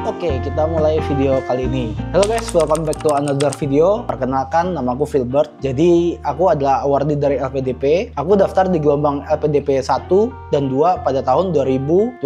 Oke, kita mulai video kali ini. Halo guys, welcome back to another video. Perkenalkan, nama aku Filbert. Jadi, aku adalah awardee dari LPDP. Aku daftar di gelombang LPDP 1 dan 2 pada tahun 2024.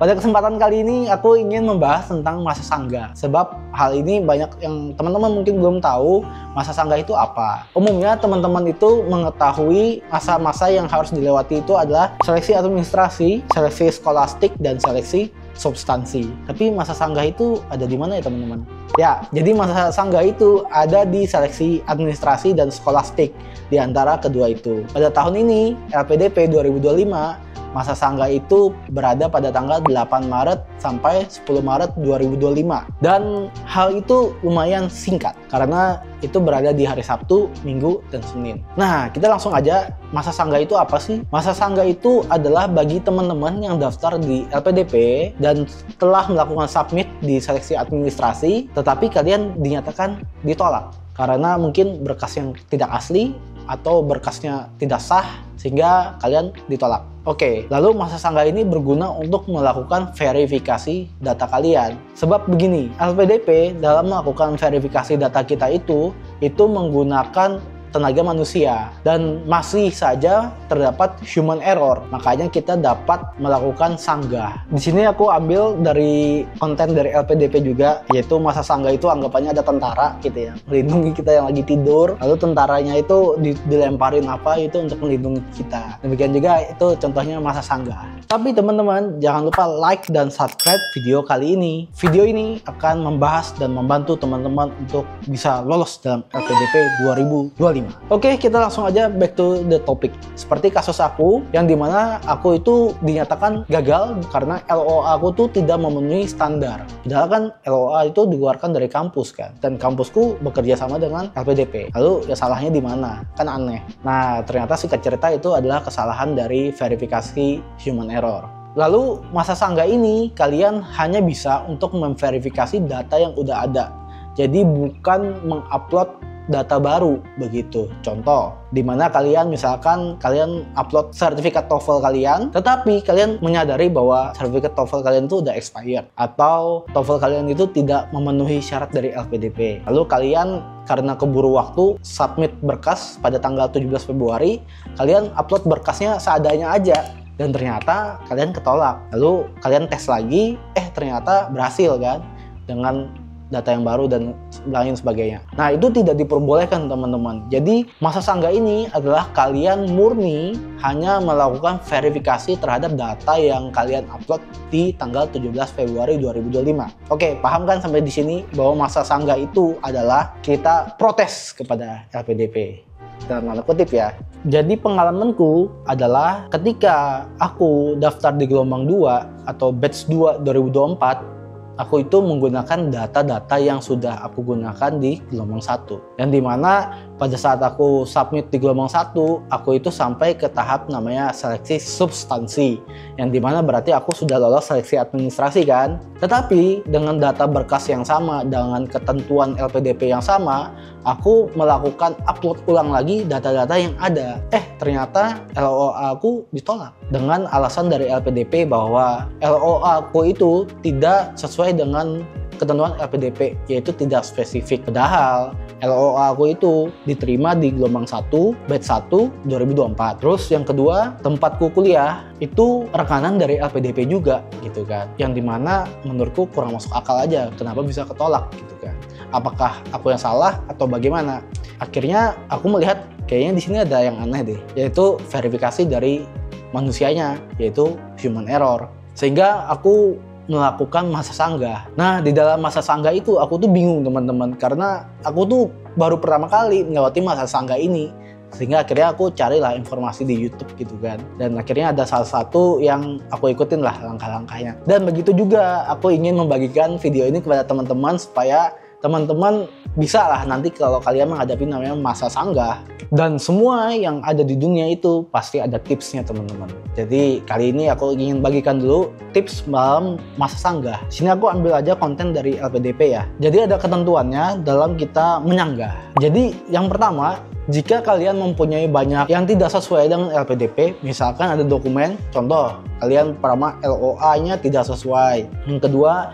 Pada kesempatan kali ini, aku ingin membahas tentang masa sanggah. Sebab hal ini banyak yang teman-teman mungkin belum tahu masa sanggah itu apa. Umumnya, teman-teman itu mengetahui masa-masa yang harus dilewati itu adalah seleksi administrasi, seleksi skolastik, dan seleksi substansi. Tapi masa sanggah itu ada di mana ya teman-teman? Ya, jadi masa sanggah itu ada di seleksi administrasi dan skolastik di antara kedua itu. Pada tahun ini, LPDP 2025, masa sanggah itu berada pada tanggal 8 Maret sampai 10 Maret 2025. Dan hal itu lumayan singkat karena itu berada di hari Sabtu, Minggu, dan Senin. Nah, kita langsung aja, masa sanggah itu apa sih? Masa sanggah itu adalah bagi teman-teman yang daftar di LPDP dan telah melakukan submit di seleksi administrasi, tetapi kalian dinyatakan ditolak karena mungkin berkas yang tidak asli atau berkasnya tidak sah sehingga kalian ditolak. Oke, lalu masa sanggah ini berguna untuk melakukan verifikasi data kalian. Sebab begini, LPDP dalam melakukan verifikasi data kita itu menggunakan tenaga manusia dan masih saja terdapat human error. Makanya kita dapat melakukan sanggah. Di sini aku ambil dari konten dari LPDP juga, yaitu masa sanggah itu anggapannya ada tentara gitu ya, melindungi kita yang lagi tidur. Lalu tentaranya itu dilemparin apa itu untuk melindungi kita. Demikian juga itu contohnya masa sanggah. Tapi teman-teman jangan lupa like dan subscribe video kali ini. Video ini akan membahas dan membantu teman-teman untuk bisa lolos dalam LPDP 2025. Oke, kita langsung aja back to the topic. Seperti kasus aku, yang dimana aku itu dinyatakan gagal karena LOA aku tuh tidak memenuhi standar. Padahal kan LOA itu dikeluarkan dari kampus kan, dan kampusku bekerja sama dengan LPDP. Lalu ya salahnya di mana? Kan aneh. Nah, ternyata singkat cerita itu adalah kesalahan dari verifikasi human error. Lalu masa sanggah ini kalian hanya bisa untuk memverifikasi data yang udah ada. Jadi bukan mengupload data baru begitu. Contoh, di mana kalian misalkan kalian upload sertifikat TOEFL kalian, tetapi kalian menyadari bahwa sertifikat TOEFL kalian itu udah expired atau TOEFL kalian itu tidak memenuhi syarat dari LPDP. Lalu kalian karena keburu waktu submit berkas pada tanggal 17 Februari, kalian upload berkasnya seadanya aja. Dan ternyata kalian ketolak. Lalu kalian tes lagi, ternyata berhasil kan dengan data yang baru dan lain sebagainya. Nah, itu tidak diperbolehkan teman-teman. Jadi masa sanggah ini adalah kalian murni hanya melakukan verifikasi terhadap data yang kalian upload di tanggal 17 Februari 2025. Oke, paham kan sampai di sini bahwa masa sanggah itu adalah kita protes kepada LPDP. Dalam tanda kutip ya. Jadi pengalamanku adalah ketika aku daftar di gelombang 2 atau batch 2 2024, aku itu menggunakan data-data yang sudah aku gunakan di gelombang 1. Yang dimana pada saat aku submit di gelombang 1, aku itu sampai ke tahap namanya seleksi substansi. Yang dimana berarti aku sudah lolos seleksi administrasi kan. Tetapi dengan data berkas yang sama, dengan ketentuan LPDP yang sama, aku melakukan upload ulang lagi data-data yang ada. Ternyata LOA aku ditolak. Dengan alasan dari LPDP bahwa LOA aku itu tidak sesuai dengan ketentuan LPDP, yaitu tidak spesifik. Padahal LOA aku itu diterima di gelombang 1, batch 1, 2024. Terus yang kedua, tempatku kuliah itu rekanan dari LPDP juga gitu kan. Yang dimana menurutku kurang masuk akal aja, kenapa bisa ketolak gitu kan. Apakah aku yang salah atau bagaimana? Akhirnya aku melihat kayaknya di sini ada yang aneh deh, yaitu verifikasi dari manusianya, yaitu human error. Sehingga aku melakukan masa sanggah. Nah, di dalam masa sanggah itu aku tuh bingung teman-teman, karena aku tuh baru pertama kali melewati masa sanggah ini. Sehingga akhirnya aku carilah informasi di YouTube gitu kan. Dan akhirnya ada salah satu yang aku ikutin lah langkah-langkahnya. Dan begitu juga aku ingin membagikan video ini kepada teman-teman supaya teman-teman bisa lah nanti kalau kalian menghadapi namanya masa sanggah. Dan semua yang ada di dunia itu pasti ada tipsnya teman-teman. Jadi kali ini aku ingin bagikan dulu tips dalam masa sanggah. Sini aku ambil aja konten dari LPDP ya. Jadi ada ketentuannya dalam kita menyanggah. Jadi yang pertama, jika kalian mempunyai banyak yang tidak sesuai dengan LPDP, misalkan ada dokumen, contoh kalian pertama LOA-nya tidak sesuai. Yang kedua,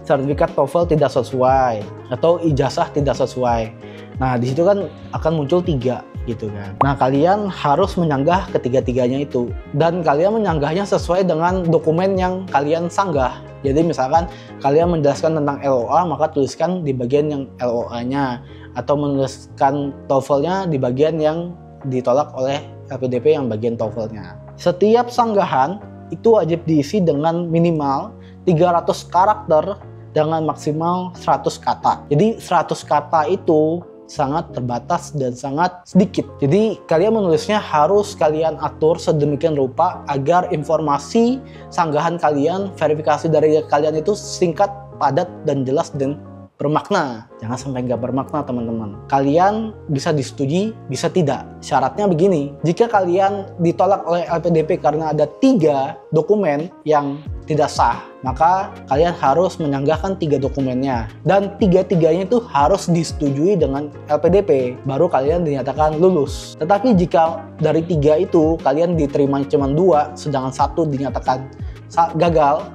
sertifikat TOEFL tidak sesuai atau ijazah tidak sesuai. Nah, di situ kan akan muncul 3 gitu kan. Nah, kalian harus menyanggah ketiga-tiganya itu. Dan kalian menyanggahnya sesuai dengan dokumen yang kalian sanggah. Jadi misalkan kalian menjelaskan tentang LOA, maka tuliskan di bagian yang LOA-nya. Atau menuliskan TOEFL-nya di bagian yang ditolak oleh LPDP yang bagian TOEFL-nya. Setiap sanggahan itu wajib diisi dengan minimal 300 karakter dengan maksimal 100 kata. Jadi 100 kata itu sangat terbatas dan sangat sedikit. Jadi kalian menulisnya harus kalian atur sedemikian rupa agar informasi sanggahan kalian, verifikasi dari kalian itu singkat, padat, dan jelas dan bermakna. Jangan sampai nggak bermakna, teman-teman. Kalian bisa disetujui, bisa tidak. Syaratnya begini, jika kalian ditolak oleh LPDP karena ada 3 dokumen yang tidak sah, maka kalian harus menyanggahkan 3 dokumennya. Dan 3-tiganya itu harus disetujui dengan LPDP, baru kalian dinyatakan lulus. Tetapi jika dari 3 itu kalian diterima cuma 2, sedangkan 1 dinyatakan gagal,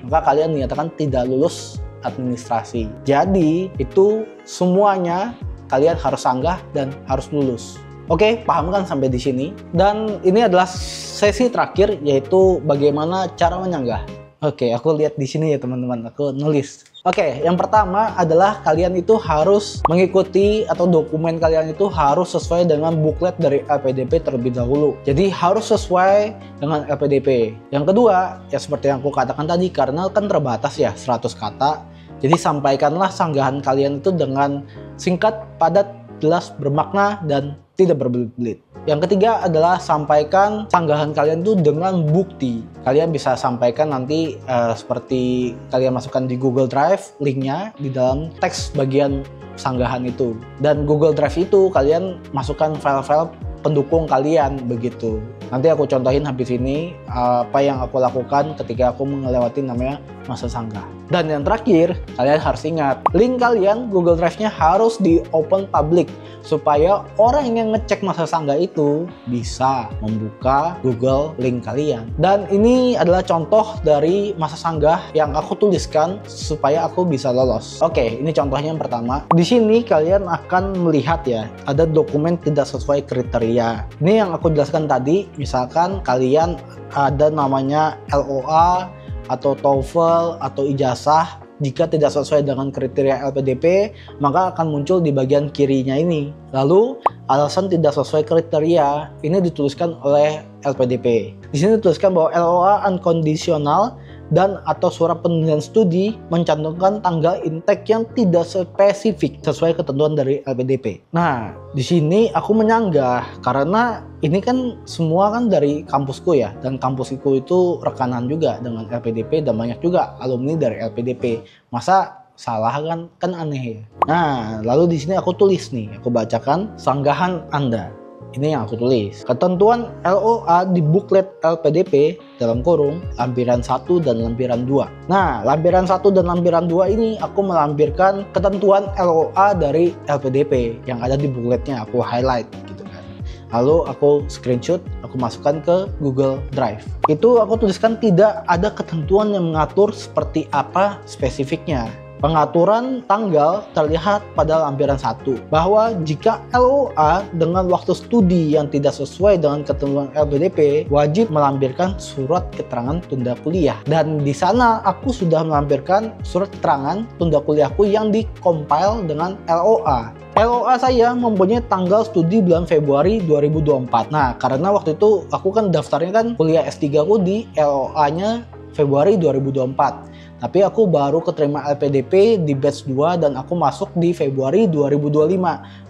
maka kalian dinyatakan tidak lulus administrasi. Jadi itu semuanya kalian harus sanggah dan harus lulus. Oke, paham kan sampai di sini? Dan ini adalah sesi terakhir, yaitu bagaimana cara menyanggah. Oke, aku lihat di sini ya teman-teman, aku nulis. Oke, yang pertama adalah kalian itu harus mengikuti atau dokumen kalian itu harus sesuai dengan buklet dari LPDP terlebih dahulu. Jadi harus sesuai dengan LPDP. Yang kedua, ya seperti yang aku katakan tadi, karena kan terbatas ya 100 kata. Jadi sampaikanlah sanggahan kalian itu dengan singkat, padat, jelas, bermakna, dan tidak berbelit-belit. Yang ketiga adalah sampaikan sanggahan kalian itu dengan bukti. Kalian bisa sampaikan nanti seperti kalian masukkan di Google Drive, linknya di dalam teks bagian sanggahan itu. Dan Google Drive itu kalian masukkan file-file pendukung kalian begitu. Nanti aku contohin habis ini apa yang aku lakukan ketika aku melewati namanya masa sanggah. Dan yang terakhir, kalian harus ingat, link kalian Google Drive-nya harus di open public supaya orang yang ngecek masa sanggah itu bisa membuka Google link kalian. Dan ini adalah contoh dari masa sanggah yang aku tuliskan supaya aku bisa lolos. Oke, ini contohnya yang pertama. Di sini kalian akan melihat ya, ada dokumen tidak sesuai kriteria. Ini yang aku jelaskan tadi, misalkan kalian ada namanya LOA atau TOEFL atau ijazah. Jika tidak sesuai dengan kriteria LPDP, maka akan muncul di bagian kirinya ini. Lalu, alasan tidak sesuai kriteria ini dituliskan oleh LPDP. Di sini dituliskan bahwa LOA unconditional dan atau surat penelitian studi mencantumkan tanggal intake yang tidak spesifik sesuai ketentuan dari LPDP. Nah, di sini aku menyanggah karena ini kan semua kan dari kampusku ya, dan kampusku itu rekanan juga dengan LPDP dan banyak juga alumni dari LPDP. Masa salah kan aneh ya. Nah, lalu di sini aku tulis nih, aku bacakan sanggahan Anda. Ini yang aku tulis. Ketentuan LOA di buklet LPDP dalam kurung lampiran 1 dan lampiran 2. Nah, lampiran 1 dan lampiran 2 ini aku melampirkan ketentuan LOA dari LPDP yang ada di bukletnya, aku highlight gitu kan. Lalu aku screenshot, aku masukkan ke Google Drive. Itu aku tuliskan tidak ada ketentuan yang mengatur seperti apa spesifiknya. Pengaturan tanggal terlihat pada lampiran 1 bahwa jika LOA dengan waktu studi yang tidak sesuai dengan ketentuan LPDP wajib melampirkan surat keterangan tunda kuliah, dan di sana aku sudah melampirkan surat keterangan tunda kuliahku yang dikompil dengan LOA. LOA saya mempunyai tanggal studi bulan Februari 2024. Nah, karena waktu itu aku kan daftarnya kan kuliah S3 aku di LOA-nya Februari 2024. Tapi aku baru keterima LPDP di batch 2 dan aku masuk di Februari 2025.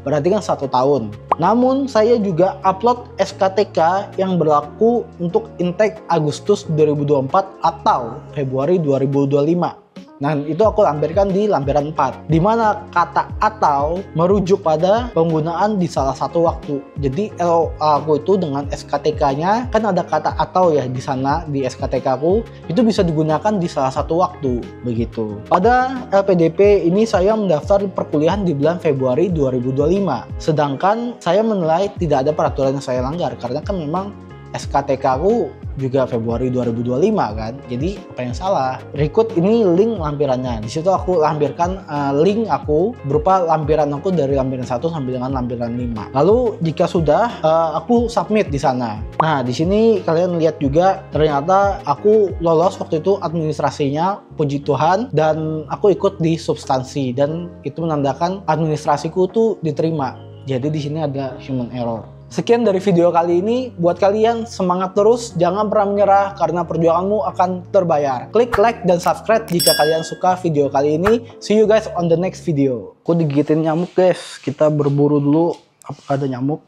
Berarti kan 1 tahun. Namun saya juga upload SKTK yang berlaku untuk intake Agustus 2024 atau Februari 2025. Nah, itu aku lampirkan di lampiran 4, di mana kata atau merujuk pada penggunaan di salah satu waktu. Jadi LOA aku itu dengan SKTK-nya kan ada kata atau ya di sana di SKTK aku itu bisa digunakan di salah satu waktu begitu. Pada LPDP ini saya mendaftar perkuliahan di bulan Februari 2025. Sedangkan saya menilai tidak ada peraturan yang saya langgar karena kan memang SKTK aku juga Februari 2025 kan. Jadi apa yang salah? Berikut ini link lampirannya. Di situ aku lampirkan link aku berupa lampiran aku dari lampiran 1 sampai dengan lampiran 5. Lalu jika sudah aku submit di sana. Nah, di sini kalian lihat juga ternyata aku lolos waktu itu administrasinya, puji Tuhan, dan aku ikut di substansi dan itu menandakan administrasiku tuh diterima. Jadi di sini ada human error. Sekian dari video kali ini. Buat kalian semangat terus, jangan pernah menyerah karena perjuanganmu akan terbayar. Klik like dan subscribe jika kalian suka video kali ini. See you guys on the next video. Aku digigitin nyamuk guys. Kita berburu dulu apakah ada nyamuk.